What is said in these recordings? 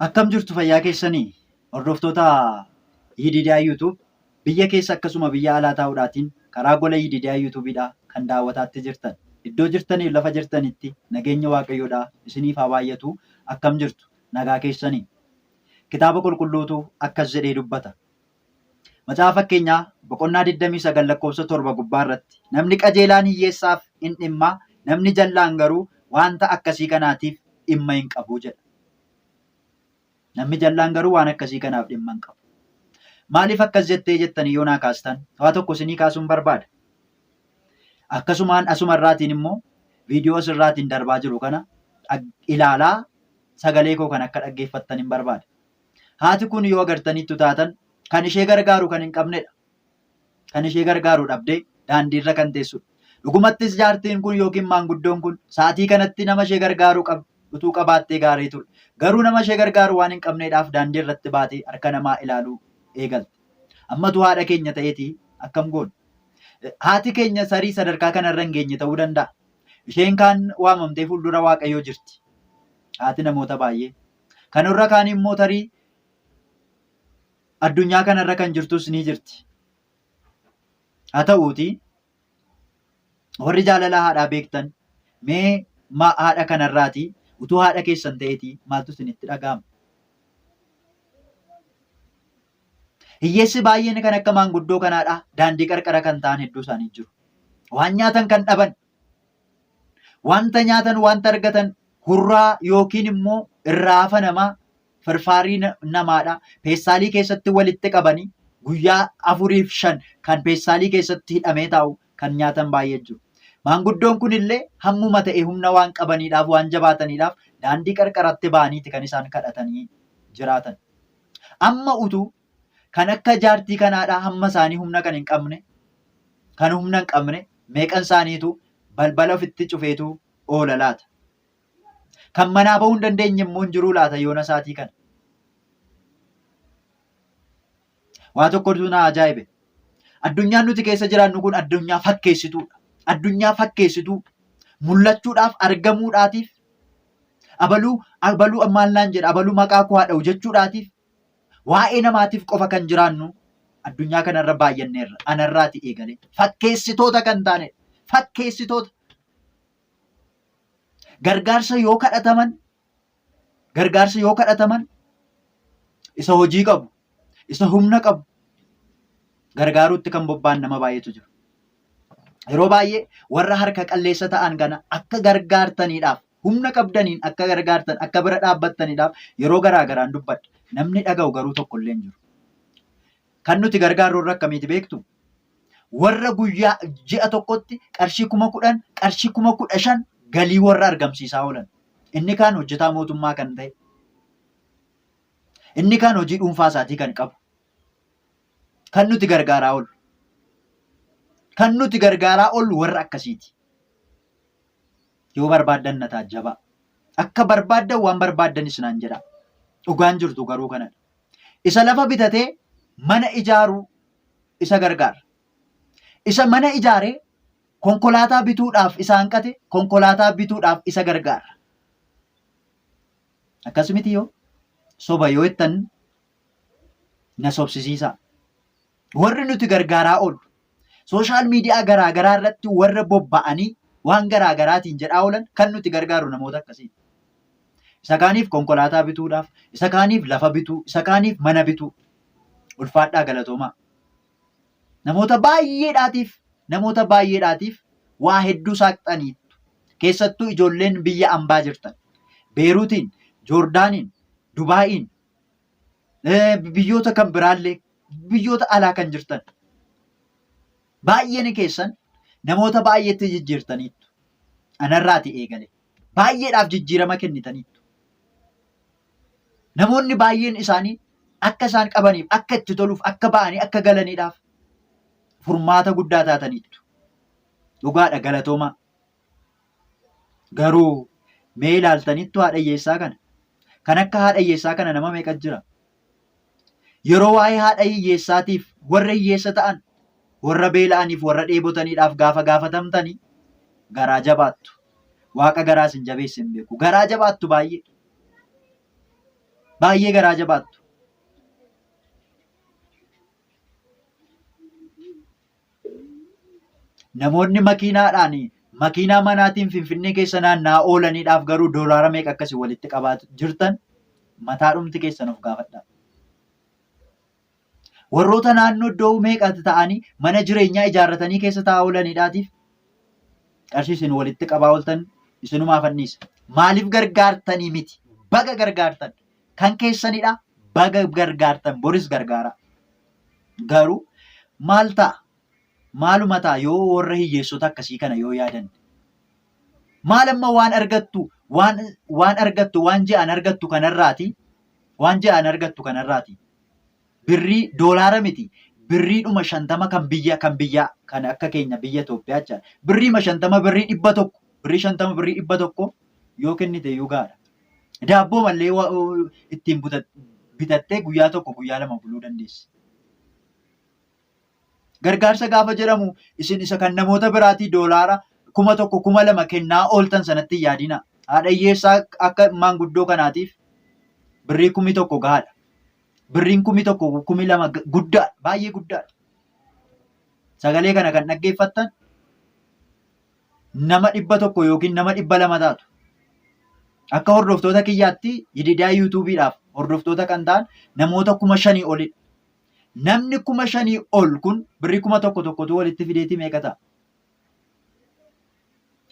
Akkam jirtu fayyaa keessanii hordoftoota Yididiyaa YouTube biyya keessa akkasuma biyya alaa taa'uudhaatiin karaa gola Yididiyaa YouTubeidhaa kan daawwataatti jirtan. Iddoo jirtaniif lafa jirtanitti nageenya Waaqayyoodhaa isiniif haa baay'atu. Akkam jirtu nagaa keessanii. Kitaaba qulqulluutu akkas jedhee dubbata. Macaafa fakkeenyaa boqonnaa 29 lakkoofsa 7 gubbaa irratti namni qajeelaan hiyyeessaaf hin dhimma, namni jallaan garuu wanta akkasii kanaatiif dhimma hin qabu jedha. Namni jallaan garuu waan akkasii kanaaf dhimma hin qabu. Maaliif akkas jettee jettanii yoo naa kaastan waa tokko isinii kaasuun barbaada. Akkasumaan asumarraatiin immoo viidiyoo asirraatiin darbaa jiru kana ilaalaa sagalee koo kan akka dhaggeeffattan hin barbaada. Haati kun yoo agartaniittu taatan kan ishee gargaaru kan hin qabnedha. Kan ishee gargaaru dhabdee daandiirra kan teessudha. Dhugumattis jaartiin kun yookiin maanguddoon kun sa'aatii kanatti nama ishee gargaaru utuu qabaattee gaarii ture. Garuu nama ishee gargaaru waan hin qabneedhaaf daandii irratti baatee harka namaa ilaaluu eegalte. Ammatu haadha keenya ta'eetii akkam goona. Haati keenya sarii sadarkaa kanarra hin geenye ta'uu danda'a. Isheen kaan waamamtee fuuldura Waaqayyoo jirti. Haati namoota baay'ee. Kanarra kaan immoo tarii addunyaa kanarra kan jirtus ni jirti. Haa ta'uutii warri jaalala haadhaa beektan mee haadha kanarraatii utuu haadha keessan ta'eetii maaltu isinitti dhaga'ama? Hiyyeessi baay'een kan akka maanguddoo kanaadha. Daandii qarqara kan ta'an hedduu isaanii jiru. Waan nyaatan kan dhaban, wanta nyaatan, wanta argatan, hurraa yookiin immoo irraafa namaa, firfaarii namaadha. Peessaalii keessatti walitti qabanii guyyaa 4-5 kan peessaalii keessatti hidhamee taa'u kan nyaatan baay'ee jiru. Maanguddoon kun illee hammuma ta'e humna waan qabaniidhaaf, waan jabaataniidhaaf daandii qarqaratti ba'aniiti kan isaan kadhatanii jiraatan. Amma utuu kan akka jaartii kanaadhaa hamma isaanii humna kan hin qabne, kan humna hin qabne meeqan isaaniitu balbala ofitti cufeetu oola laata? Kan manaa ba'uu hin dandeenye immoo hin jiruu laata yoona isaatii kana? Waa tokkotu na ajaa'ibe. Addunyaan nuti keessa jiraannu kun addunyaa fakkeessituudha. Addunyaa fakkeessituu mul'achuudhaaf, argamuudhaatiif, abaluu maallaan jedha, abaluu maqaa koo haa dha'u jechuudhaatiif, waa'ee namaatiif qofa kan jiraannu addunyaa kanarra baay'anneerra. Anarraati eegalee fakkeessitoota kan taanedha. Fakkeessitoota. Gargaarsa yoo kadhataman isa hojii qabu, isa humna qabu gargaaruutti kan bobba'an nama baay'eetu jiru. Yeroo baay'ee warra harka qalleessa ta'an kana akka gargaartaniidhaaf, humna qabdaniin akka gargaartan, akka bira dhaabbattaniidhaaf yeroo garaagaraan dubbadha. Namni dhaga'u garuu tokko illee hin jiru. Kan nuti gargaarru irra akkamiiti beektu? Warra guyyaa ji'a tokkotti qarshii 10,000, qarshii 15,000 galii warra argamsiisaa oolan. Inni kaan hojjetaa mootummaa kan ta'e. Inni kaan hojii dhuunfaa isaatii kan qabu. Kan nuti gargaaraa oolu. Kan nuti gargaaraa oolu warra akkasiiti. Yoo barbaaddan na taajjabaa. Akka barbaaddan waan barbaaddanis naan jedhaa. Dhugaan jirtu garuu kanadha. Isa lafa bitatee mana ijaaruu isa gargaara. Isa mana ijaaree konkolaataa bituudhaaf isa hanqate konkolaataa bituudhaaf isa gargaara. Akkasumiti yoo soba yoo ittan na sobsisiisa. Warri nuti gargaaraa oolu sooshaal miidiyaa garaagaraa irratti warra bobba'anii waan garaagaraatiin jedhaa oolan kan nuti gargaaru namoota akkasii. Isa kaaniif konkolaataa bituudhaaf, isa kaaniif lafa bituu, isa kaaniif mana bituu. Ulfaadhaa galatoomaa. Namoota baay'eedhaatiif waa hedduu saaqxaniitu. Keessattuu ijoolleen biyya ambaa jirtan. Beeruutiin, Joordaaniin, Dubaa'iin, biyyoota kan biraallee, biyyoota alaa kan jirtan. Baay'een keessan namoota baay'eetti jijjiirtaniitu. Anarraati eegale. Baay'eedhaaf jijjiirama kennitaniitu. Namoonni baay'een isaanii akka isaan qabaniif, akka itti toluuf, akka ba'anii, akka galaniidhaaf furmaata guddaa taataniitu. Dhugaadha galatoomaa. Garuu mee ilaaltaniittu haadha hiyyeessaa kana? Kan akka haadha hiyyeessaa kana nama meeqa jira? Yeroo waa'ee haadha hiyyeessaatiif warra hiyyeessa ta'an, warra beela'aniif, warra dheebotaniidhaaf gaafa gaafatamtanii garaa jabaattu. Waaqa garaas hin jabeesse hin beeku. Garaa jabaattu baay'ee. baay'ee garaa jabaattu. Namoonni makiinaa manaatiin Finfinnee keessa naanna'aa oolaniidhaaf garuu doolaara meeqa akkasii walitti qabaatu jirtan mataa dhumti keessan of gaafadhaa. Warroota naannoo iddoo meeqatti ta'anii mana jireenyaa ijaarratanii keessa taa'aa oolaniidhaatiif qarshii isin walitti qabaa ooltan isinumaaf anniisa. Maaliif gargaartanii miti? Baga gargaartan kan keessanidha. Baga gargaartan boris gargaara. Garuu maal ta'a? Maaluma ta'a yoo warra hiyyeessota akkasii kana yoo yaadan? Maal amma waan argattu waan je'an argattu kanarraati. Birrii doolaara miti. Birriidhuma 50 kan biyya kan akka keenya biyya Itoophiyaa jecha. Birriima 50 birrii 100 birrii 50 birrii 100 yoo kennite iyyuu gaadha. Daabboo mallee ittiin bitattee guyyaa tokko guyyaa lama buluu dandeessi. Gargaarsa gaafa jedhamu isin isa kan namoota biraatii doolaara 1,000 2,000 kennaa ooltan sanatti hin yaadina. Haadha hiyyeessaa akka maanguddoo kanaatiif birrii 1,000 gahaadha. Birriin 1,000 2,000 guddaadha. Baay'ee guddaadha. Sagalee kana kan dhaggeeffattan nama 100 yookiin nama 200 taatu. Akka hordoftoota kiyyaatti yididaa yuutuubiidhaaf hordoftoota kan ta'an namoota 5,000 olidha. Namni 5,000 ol kun birrii 1,000 walitti fideetii meeqa ta'a?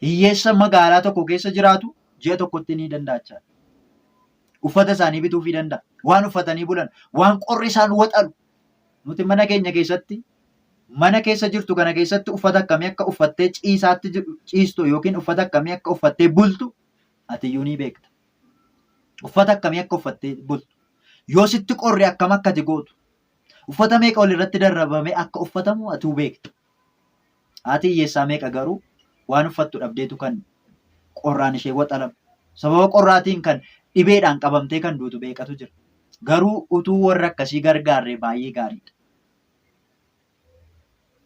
Hiyyeessa magaalaa tokko keessa jiraatu ji'a tokkotti ni danda'a. Uffata isaanii bituufii danda'a. Waan uffatanii bulan, waan qorri isaan waxalu. Nuti mana keenya keessatti, mana keessa jirtu kana keessatti uffata akkamii akka uffattee ciistu yookiin uffata akkamii akka uffattee bultu atiyyuu ni beekta. Uffata akkamii akka uffattee bultu. Yoo sitti qorri akkam akka ati gootu. Uffata meeqa walirratti darrabame akka uffatamu atuu beekta. Haati hiyyeessaa meeqa garuu waan uffattu dhabdeetu kan qorraan ishee waxalamu. Sababa qorraatiin kan dhibeedhaan qabamtee kan duutu beekatu jira. Garuu utuu warra akkasii gargaarree baay'ee gaariidha.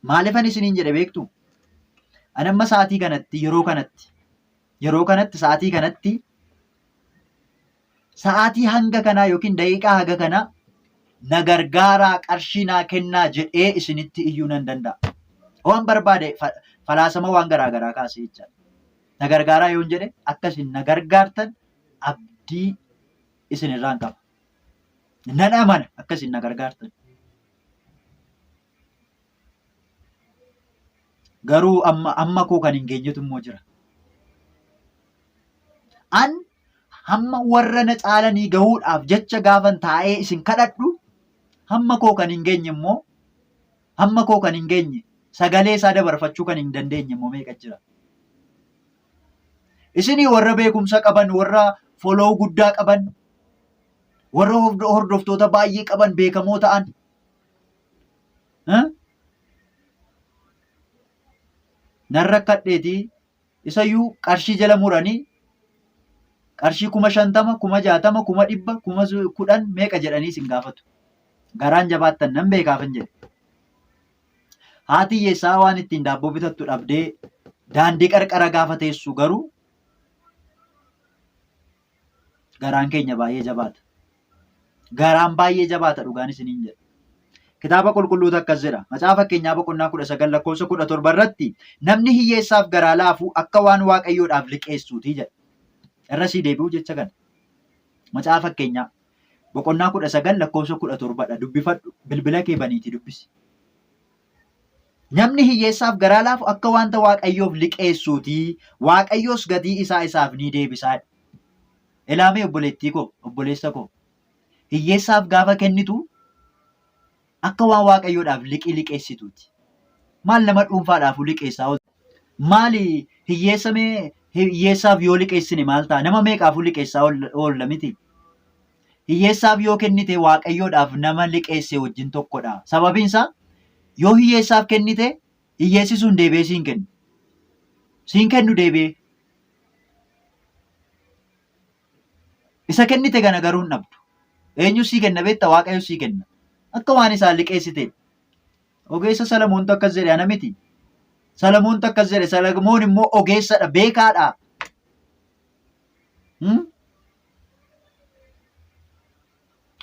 Maaliifan isiniin jedhe beektu? Ani amma sa'aatii kanatti yeroo kanatti sa'aatii hanga kanaa yookiin daqiiqaa hanga kanaa na gargaaraa qarshii naa kennaa jedhee isinitti iyyuu nan danda'a. Waan barbaade falaasama waan garaagaraa kaasee jechaadha. Na gargaaraa yoon jedhe akkasiin na gargaartan abdii isinirraan qaba. Nan amana akkasiin na gargaartan. Garuu amma koo kan hin geenyetu immoo jira. An hamma warra na caalanii gahuudhaaf jecha gaafan taa'ee isin kadhadhu hamma koo kan hin geenye sagalee isaa dabarfachuu kan hin dandeenye immoo meeqa jira. Isinii warra beekumsa qaban, warra foloo guddaa qaban, warra hordoftoota baay'ee qaban, beekamoo ta'an. Nan rakkadheetii isayyuu qarshii jala muranii qarshii 50,000, 60,000, 100,000, 10,000 meeqa jedhanii isin gaafatu. Garaan jabaattan nan beekaafan jedhe. Haati hiyyeessaa waan ittiin daabboo bitattu dhabdee daandii qarqara gaafa teessu garuu garaan keenya baay'ee jabaata. Garaan baay'ee jabaata dhugaan isiniin jedha. Kitaaba qulqulluutu akkas jedha. Macaafa Fakkeenyaa boqonnaa 19 lakkoofsa 17 irratti namni hiyyeessaaf garaa laafu akka waan waaqayyoodhaaf liqeessuutii jedha. Irra sii deebi'u jecha kana. Macaafa Fakkeenyaa boqonnaa 19 lakkoofsa 17dha. Dubbifadhu. Bilbila kee baniitii dubbisi. Namni hiyyeessaaf garaa laafu akka wanta waaqayyoof liqeessuutii, waaqayyoos gatii isaa isaaf ni deebisaadha. Ilaamee obboleettii koo, obboleessa koo. Hiyyeessaaf gaafa kennitu akka waan waaqayyoodhaaf liqeessituuti. Maal nama dhuunfaadhaafuu liqeessaa oolta? Maali hiyyeessaaf yoo liqeessine maal ta'a? Nama meeqaafuu liqeessaa oolla miti? Hiyyeessaaf yoo kennite waaqayyoodhaaf nama liqeesse wajjin tokkodha. Sababiin isaa yoo hiyyeessaaf kennite hiyyeessi sun deebi'ee siin kennu. Siin kennu deebi'ee. Isa kennite kana garuu hin dhabdu. Eenyu sii kenna beekta? Waaqayyo sii kenna. Akka waan isaan liqeessite. Ogeessa Salamoontu akkas jedhe ana miti. Salamoontu akkas jedhe. Salamoon immoo ogeessadha, beekaadha.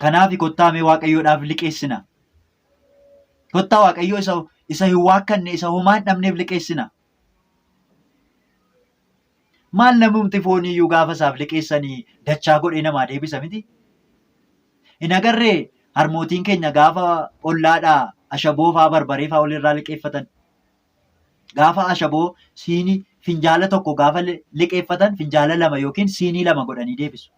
Kanaaf kottaa mee Waaqayyoodhaaf liqeessina. Kottaa Waaqayyoo isa hin waakkanne, isa homaa hin dhabneef liqeessina. Maal namumti fooniyyuu gaafa isaaf liqeessanii dachaa godhee namaa deebisa miti? Hin agarree harmootiin keenya gaafa ollaadhaa ashaboo fa'aa barbaree fa'aa walirraa liqeeffatan. Gaafa ashaboo siinii finjaala tokko gaafa liqeeffatan finjaala lama yookiin siinii lama godhanii deebisu.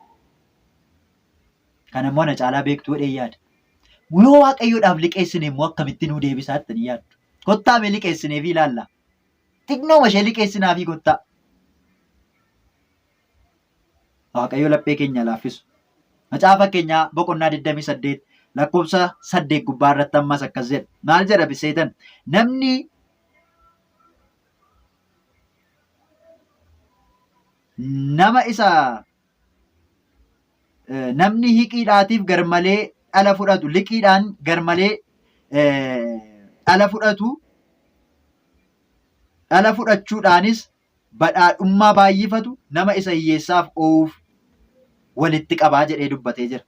Kana immoo na caalaa beektuu jedhee yaada. Yoo Waaqayyoodhaaf liqeessine immoo akkamitti nuu deebisaa jettanii yaaddu? Kottaa mee liqeessineef ilaalla. Xiqqnooma ishee liqeessinaafi kottaa. Waaqayyo laphee keenya laaffisu. Macaafa Fakkeenyaa boqonnaa 28 lakkoofsa 8 gubbaa irratti ammas akkas jedha. Maal jedha biseetan? Namni hiqiidhaatiif garmalee dhala fudhatu, liqiidhaan garmalee dhala fudhatu, dhala fudhachuudhaanis badhaadhummaa baay'ifatu nama isa hiyyeessaaf oowuuf walitti qabaa jedhee dubbatee jira.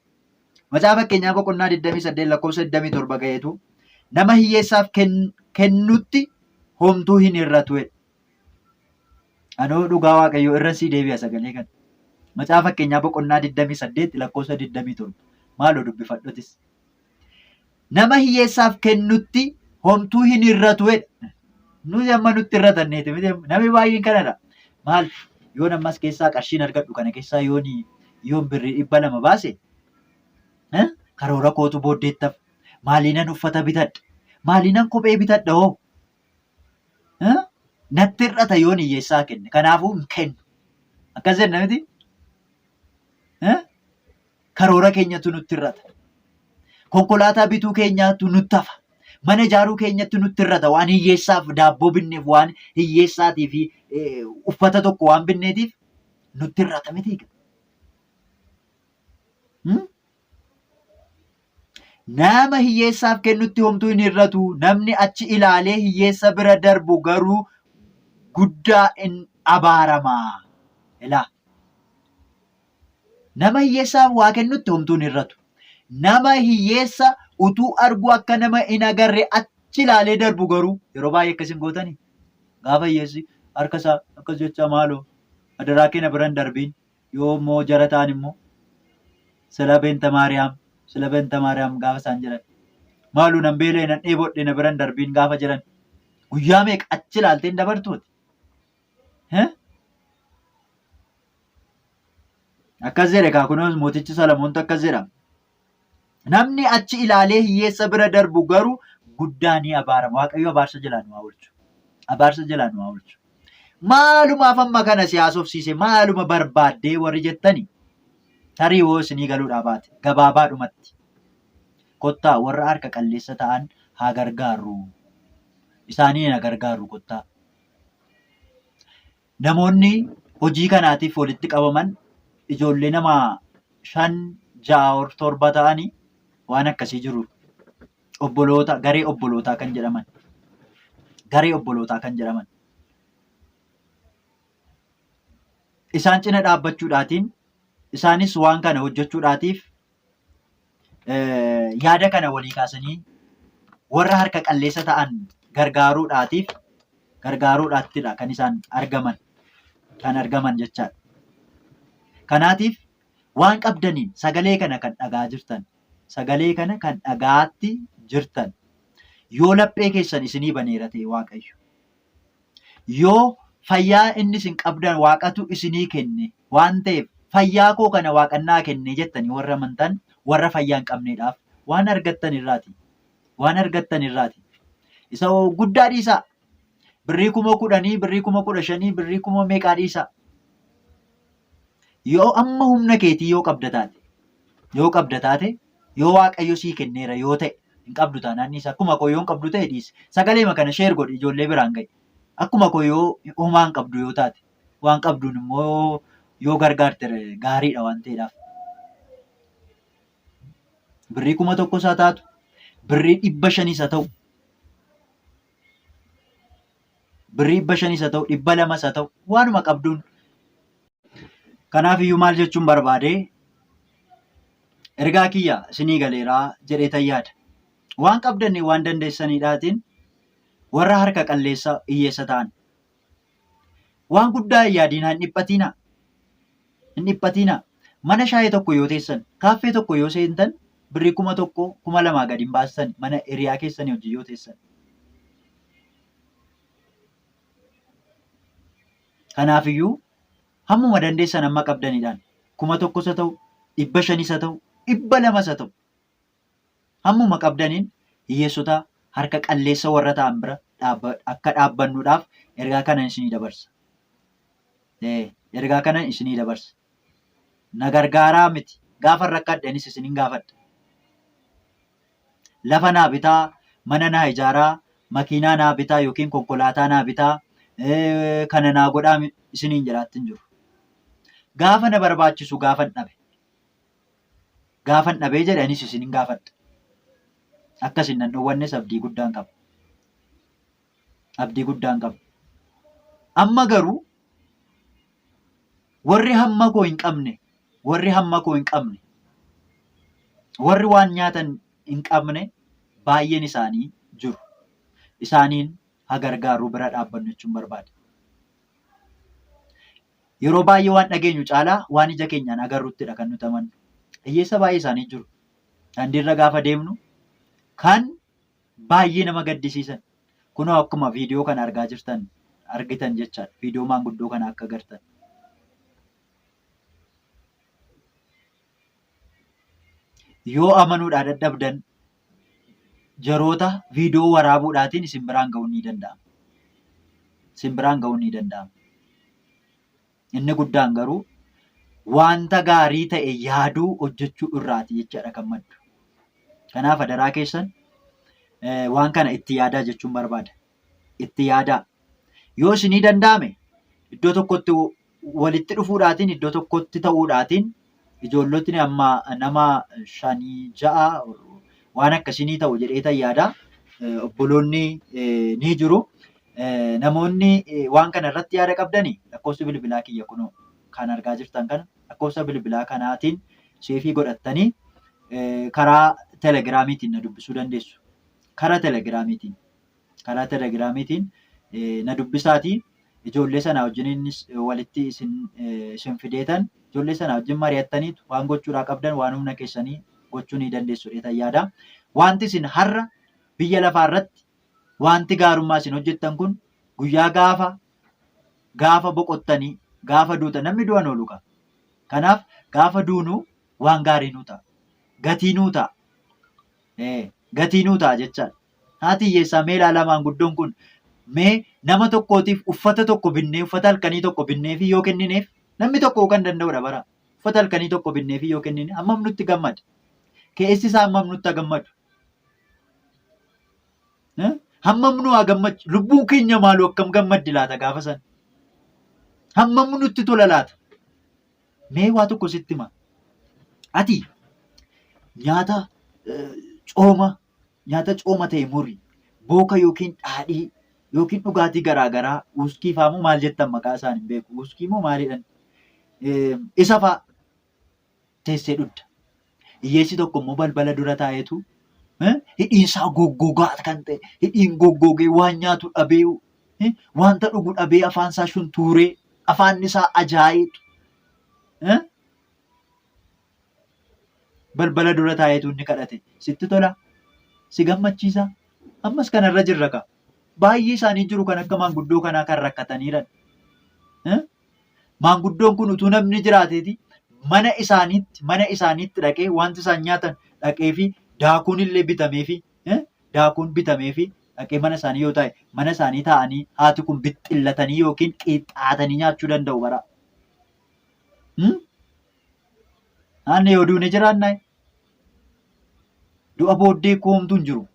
Macaafa Fakkeenyaa boqonnaa 28 lakkoofsa 27 ga'eetu nama hiyyeessaaf kennutti homtuu hin hir'atu jedha. Anoo dhugaa Waaqayyoo irra sii deebi'a sagalee kana. Macaafa Fakkeenyaa boqonnaa 28 lakkoofsa 27 maaloo dubbifadhutis. Nama hiyyeessaaf kennutti homtuu hin hir'atu jedha. Nuti amma nutti hir'atanneeti miti namni baay'een kanadha. Maal yoon ammas keessaa qarshiin argadhu kana keessaa yoon birrii 200 baase karoora kootu booddeettaaf maaliinan uffata bitadha, maaliinan kophee bitadha hoo natti hir'ata yoon hiyyeessaa kenne. Kanaafuu hin kennu. Akkas jenna miti? Karoora keenyatu nutti hir'ata. Konkolaataa bituu keenyaatu nutti hafa. Mana ijaaruu keenyatti nutti hir'ata. Waan hiyyeessaaf daabboo binneef, waan hiyyeessaatii fi uffata tokko waan binneetiif nutti hir'ata miti? Nama hiyyeessaaf kennutti homtuu hin hir'atu. Namni achi ilaalee hiyyeessa bira darbu garuu guddaa in abaarama. Ilaa. Nama hiyyeessaaf waa kennutti homtuu hin hir'atu. Nama hiyyeessa utuu argu akka nama hin agarre achi ilaalee darbu garuu yeroo baay'ee akkas hin gootanii. Gaafa hiyyeessi harka isaa akkas jecha maaloo adaraa keenya biran darbiin yoo immoo jara ta'an immoo sila beenta maariyaam gaafa isaan jiran maaluu nan beelee nan dheebodhe na biran darbiin gaafa jiran guyyaa meeqa achi ilaalteen dabartuuti. Akkas jedhe kunuus mootichi Salamoontu akkas jedha. Namni achi ilaalee hiyyeessa bira darbu garuu guddaa ni abaarama. Waaqayyo abaarsa jalaa nu haa oolchu. Abaarsa jalaa nu haa oolchu. Maalumaaf amma kana siyaasofsiise maaluma barbaaddee warri jettani tarii hoo isinii galuudhaa baate gabaabaadhumatti kottaa warra harka qalleessa ta'an haa gargaarru. Isaanii na gargaarru kottaa. Namoonni hojii kanaatiif walitti qabaman ijoollee nama 5, 6, 7 ta'anii waan akkasii jiru. Garee obbolootaa kan jedhaman. Isaan cina dhaabbachuudhaatiin isaanis waan kana hojjechuudhaatiif yaada kana walii kaasanii warra harka qalleessa ta'an gargaaruudhaattidha kan isaan argaman jechaadha. Kanaatiif waan qabdaniin sagalee kana kan dhagaatti jirtan yoo laphee keessan isinii baneera ta'e Waaqayyo, yoo fayyaa inni isin qabdan Waaqatu isinii kenne waan ta'eef fayyaa koo kana Waaqannaa kenne jettanii warra amantan warra fayyaa hin qabneedhaaf waan argattan irraati. Isa guddaa dhiisaa. Birrii 10,000, birrii 15,000, birrii 1,000 meeqaa dhiisaa. Yoo amma humna keetii yoo qabda taate yoo Waaqayyo sii kenneera yoo ta'e hin qabdu taanaan dhiisa. Akkuma koo yoo hin qabdu ta'e dhiisi. Sagaleema kana sheer godhi ijoollee biraan ga'i. Akkuma koo yoo homaa hin qabdu yoo taate waan qabduun immoo yoo gargaarte gaariidha waan ta'eedhaaf. Birrii 1,000 isaa taatu, birrii 500 isa ta'u, birrii 500 isa ta'u, 200 isa ta'u waanuma qabduun. Kanaaf iyyuu maal jechuun barbaade Ergaa kiyya isinii galeeraa jedheetan yaada. Waan qabdanii waan dandeessaniidhaatiin warra harka qalleessa hiyyeessa ta'an waan guddaa hin yaadinaa, hin dhiphatinaa. Mana shaayii tokko yoo teessan, kaaffee tokko yoo seentan birrii 1,000 2,000 gadi hin baastan mana hiriyaa keessanii hojii yoo teessan. Kanaafiyyuu hammuma dandeessan amma qabdaniidhaan 1,000 haa ta'u, 500 haa ta'u, 200 haa ta'u, hammuma qabdaniin hiyyeessota harka qalleessa warra ta'an bira akka dhaabbannuudhaaf ergaa kanan isinii dabarsa. Ergaa kanan isinii dabarsa. Na gargaaraa miti. Gaafa rakkadhanis isinin gaafadha. Lafa naa bitaa, mana naa ijaaraa, makiinaa naa bitaa yookiin konkolaataa naa bitaa, kana naa godhaa isiniin jedhaatti hin jiru. Gaafa na barbaachisu gaafan dhabee jedhanis isinin gaafadha. Akkasin nan dhowwannes abdii guddaan qaba. Abdii guddaan qaba. Amma garuu warri hamma koo hin qabne, warri waan nyaatan hin qabne baay'een isaanii jiru. Isaaniin haa gargaaruu bira dhaabbannu jechuun barbaada. Yeroo baay'ee waan dhageenyu caalaa waan ija keenyaan agarruuttidha kan nuti amannu. Hiyyeessa baay'ee isaanii jiru. Daandiirra gaafa deemnu kan baay'ee nama gaddisiisan. Kunoo akkuma viidiyoo kana argitan jechaadha. Viidiyoo maanguddoo kana akka agartan. Yoo amanuudhaa dadhabdan jaroota viidiyoo waraabuudhaatiin isin biraan ga'uun ni danda'ama. Inni guddaan garuu wanta gaarii ta'e yaaduu hojjechuu irraati jechaadha kan maddu. Kanaaf adaraa keessan waan kana itti yaadaa jechuun barbaada. Itti yaadaa. Yoo isinii danda'ame iddoo tokkotti walitti dhufuudhaatiin, iddoo tokkotti ta'uudhaatiin ijoollotni amma nama 5 6 waan akkasii ta'u jedheetan yaada. Obboloonni ni jiru. Namoonni waan kana irratti yaada qabdanii lakkoofsa bilbilaa kiyya kunoo kan argaa jirtan kana lakkoofsa bilbilaa kanaatiin seefii godhattanii karaa telegiraamiitiin na dubbisuu dandeessu. Karaa telegiraamiitiin na dubbisaatii ijoollee sana wajjiniinis walitti isin fideetan ijoollee sana wajjin mari'attaniitu waan gochuudhaa qabdan waan humna keessanii gochuu ni dandeessu jedheetan yaada. Wanti isin har'a biyya lafaa irratti wanti gaarummaa isin hojjettan kun guyyaa gaafa boqottanii gaafa duutan namni du'an oolu qaba. Kanaaf gaafa duunu waan gaarii nuu ta'a. Gatii nuu ta'a. Gatii nuu ta'a jechaadha. Haati hiyyeessaa mee ilaalaa maanguddoon kun mee nama tokkootiif uffata tokko binnee uffata halkanii tokko binneefi yoo kennineef namni tokko kan danda'udha bara. Uffata halkanii tokko binneefi yoo kennine hammam nutti gammada. Keessi isaa hammam nutti gammadu. Hammam nu haa gammachu. Lubbuun keenya maaloo akkam gammaddi laata gaafa sana. Hammam nutti tola laata. Mee waa tokko sitti hima. Ati nyaata cooma ta'e murii, booka yookiin dhaadhii yookiin dhugaatii garaagaraa wuskii fa'aa maal jettan maqaa isaan hin beeku. Wuskii moo maalidhaan? Isa fa'a teessee dhugda. Hiyyeessi tokko immoo balbala dura taa'eetu hidhiinsaa goggogaa kan ta'e, hidhiin goggogee waan nyaatu dhabee, wanta dhugu dhabee afaansaa shuntuuree, afaan isaa ajaa'itu. Balbala dura taa'eetu inni kadhate. Sitti tola? Si gammachiisa? Ammas kanarra jirra ka. Baay'ee isaanii jiru kan akka maanguddoo kanaa kan rakkataniiran. Maanguddoon kun utuu namni jiraateeti mana isaaniitti dhaqee wanti isaan nyaatan dhaqee fi daakuun illee bitameefi dhaqee mana isaanii yoo taa'e mana isaanii taa'anii haati kun bixxillatanii yookiin qixxaatanii nyaachuu danda'u bara. Naannoo yoo duune jiraannaa du'a booddee koomtu hin jiru.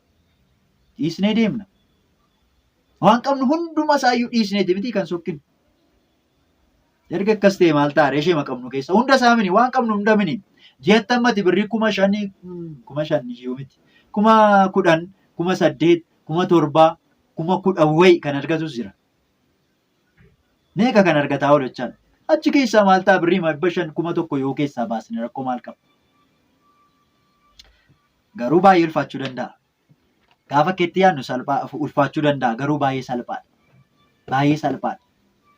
Dhiisnee deemna. Waan qabnu hunduma isaayyuu dhiisneeti miti kan sokkinu. Erga akkas ta'e maal ta'a ishee qabnu keessa hunda isaa mini waan qabnu hunda mini. Jeettammati birrii 5,000 miti 10,000 8,000 7,000 10,000 wayi kan argatus jira. Meeqa kan argataa oolu jechaan achi keessaa maal ta'a birrii 500 1,000 yoo keessaa baasne rakkoo maal qaba? Garuu baay'ee ulfaachuu danda'a. Gaafa keetti yaadnu salphaa ulfaachuu danda'a. Garuu baay'ee salphaadha. Baay'ee salphaadha.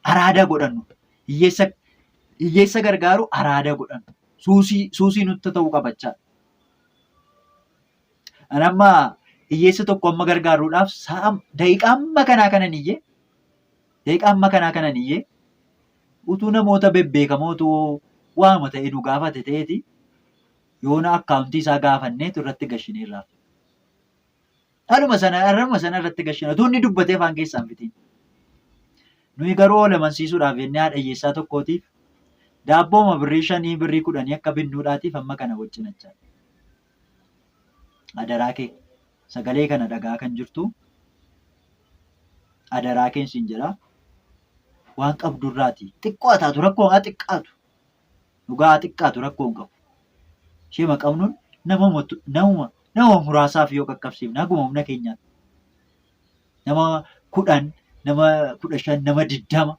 Araada godhannu. Hiyyeessa gargaaru araada godhannu. Suusii nutti ta'uu qabachaa. Ani amma hiyyeessa tokko amma gargaaruudhaaf daqiiqaa amma kanaa kanan iyyee utuu namoota bebbeekamootu waama ta'e nu gaafate ta'eeti yoona akkaawuntii isaa gaafanneetu irratti gashineerraaf. Haruma sana irratti gashina. Utuu inni dubbatee afaan keessaan fitiin. Nuyi garuu olamansiisuudhaaf jennee haadha hiyyeessaa tokkootiif daabbooma birrii 5 birrii 10 akka binnuudhaatiif amma kana wajjinachaa. Adaraa kee sagalee kana dhagaa kan jirtu adaraa keen siin jedhaa waan qabdurraati xiqqoo haa taatu rakkoo haa xiqqaatu dhugaa haa xiqqaatu rakkoo hin qabu. Ishee qabnuun nama muraasaaf yoo qaqqabsiifne haguma humna keenyaatti nama 10 nama 15 nama 20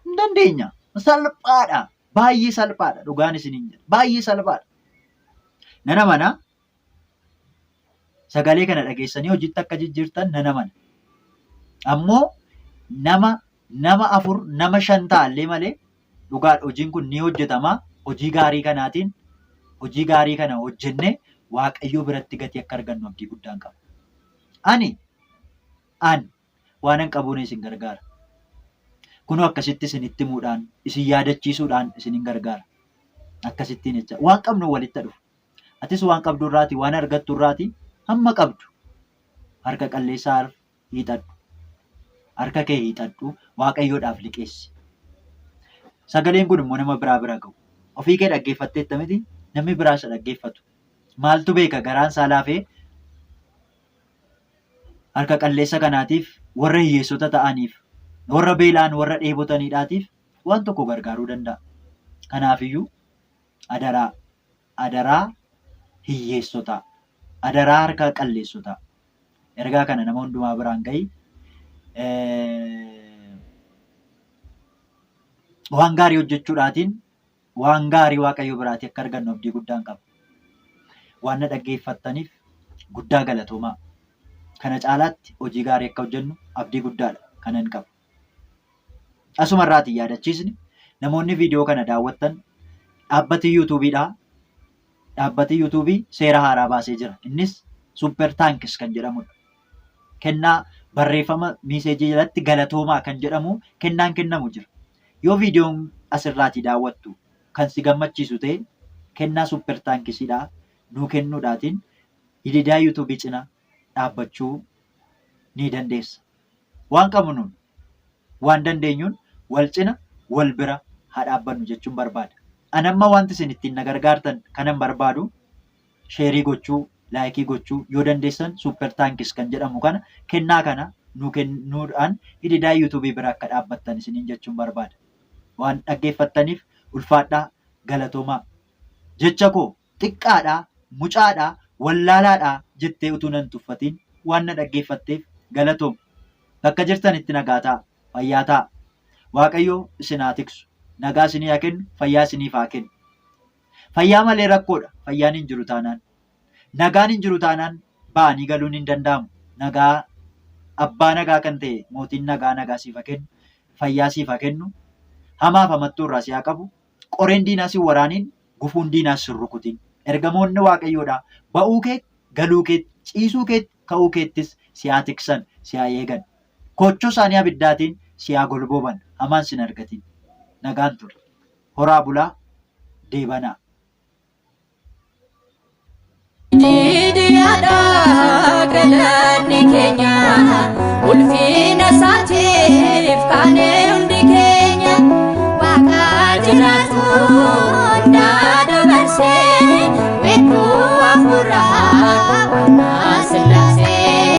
hin dandeenya. Salphaadha. Baay'ee salphaadha. Dhugaan isiniin jedha. Baay'ee salphaadha. Nana mana sagalee kana dhageessanii hojiitti akka jijjiirtan nana mana. Ammoo nama 4 nama 5 ta'allee malee dhugaadha. Hojiin kun ni hojjetama. Hojii gaarii kanaatiin hojii gaarii kana hojjennee Waaqayyoo biratti gatii akka argannu abdii guddaan qaba. Ani waanan qabuun isin gargaara. Kunoo akkasitti isinitti himuudhaan, isin yaadachiisuudhaan isinin gargaara. Akkasittiin jecha waan qabnu walitti dhufu. Atis waan qabdu irraati, waan argattu irraati hamma qabdu harka qalleessaa hiixadhu. Harka kee hiixadhu Waaqayyoodhaaf liqeessi. Sagaleen kun immoo nama biraa bira ga'u. Ofii kee dhaggeeffatteetta miti namni biraa isa dhaggeeffatu. Maaltu beeka garaan isaa laafee harka qalleessa kanaatiif warra hiyyeessota ta'aniif warra beelaan warra dheebotaniidhaatiif waan tokko gargaaruu danda'a. Kanaafiyyuu adaraa hiyyeessotaa, adaraa harka qalleessotaa. Ergaa kana nama hundumaa biraan gahi waan gaarii hojjechuudhaatiin waan gaarii Waaqayyo biraatii akka argannu abdii guddaan qaba. Waan na dhaggeeffattaniif guddaa galatoomaa. Kana caalaatti hojii gaarii akka hojjennu abdii guddaadha kanan qaba. Asuma irraatii yaadachiisni namoonni viidiyoo kana daawwattan dhaabbati yuutuubiidhaa. Dhaabbati yuutuubii seera haaraa baasee jira. Innis Super Thanks kan jedhamudha. Kennaa barreeffama miiseejii jalatti galatoomaa kan jedhamu kennaan kennamu jira. Yoo viidiyoon asirraatii daawwattu kan si gammachiisu ta'e kennaa Super Thanksidhaa nuu kennuudhaatiin ididaa yuutuubii cina dhaabbachuu ni dandeessa. Waan qabnuun waan dandeenyuun wal cina wal bira haa dhaabbannu jechuun barbaada. Ani amma wanti isin ittiin na gargaartan kanan barbaadu sheerii gochuu, laayikii gochuu yoo dandeessan Super Thanks kan jedhamu kana kennaa kana nuu kennuudhaan ididaa yuutuubii bira akka dhaabbattan isiniin jechuun barbaada. Waan dhaggeeffattaniif ulfaadhaa galatoomaa. Jecha koo xiqqaadhaa, mucaadhaa, wallaalaadhaa jettee utuu nan tuffatiin waan na dhaggeeffatteef galatoom. Bakka jirtanitti nagaa ta'a, fayyaa ta'a. Waaqayyo isin haa tiksu. Nagaa isinii haa kennu, fayyaa isiniif haa kennu. Fayyaa malee rakkoodha. Fayyaan hin jiru taanaan. Nagaan hin jiru taanaan ba'anii galuun hin danda'amu. Nagaa abbaa nagaa kan ta'e mootiin nagaa siif haa kennu. Fayyaa siif haa kennu. Hamaaf hamattuu irraa si haa qabu. Qoreen diinaa si waraaniin gufuun diinaas si rukutiin. Ergamoonni Waaqayyoodhaa ba'uu kee, galuu kee, ciisuu kee, ka'uu keettis si haa tiksan, si haa eegan. Kochoo isaanii abiddaatiin si haa golboban. Hamaan sin argatiin. Nagaan ture. Horaa bulaa deebanaa. Diidiyaadhaa galanni keenya ulfina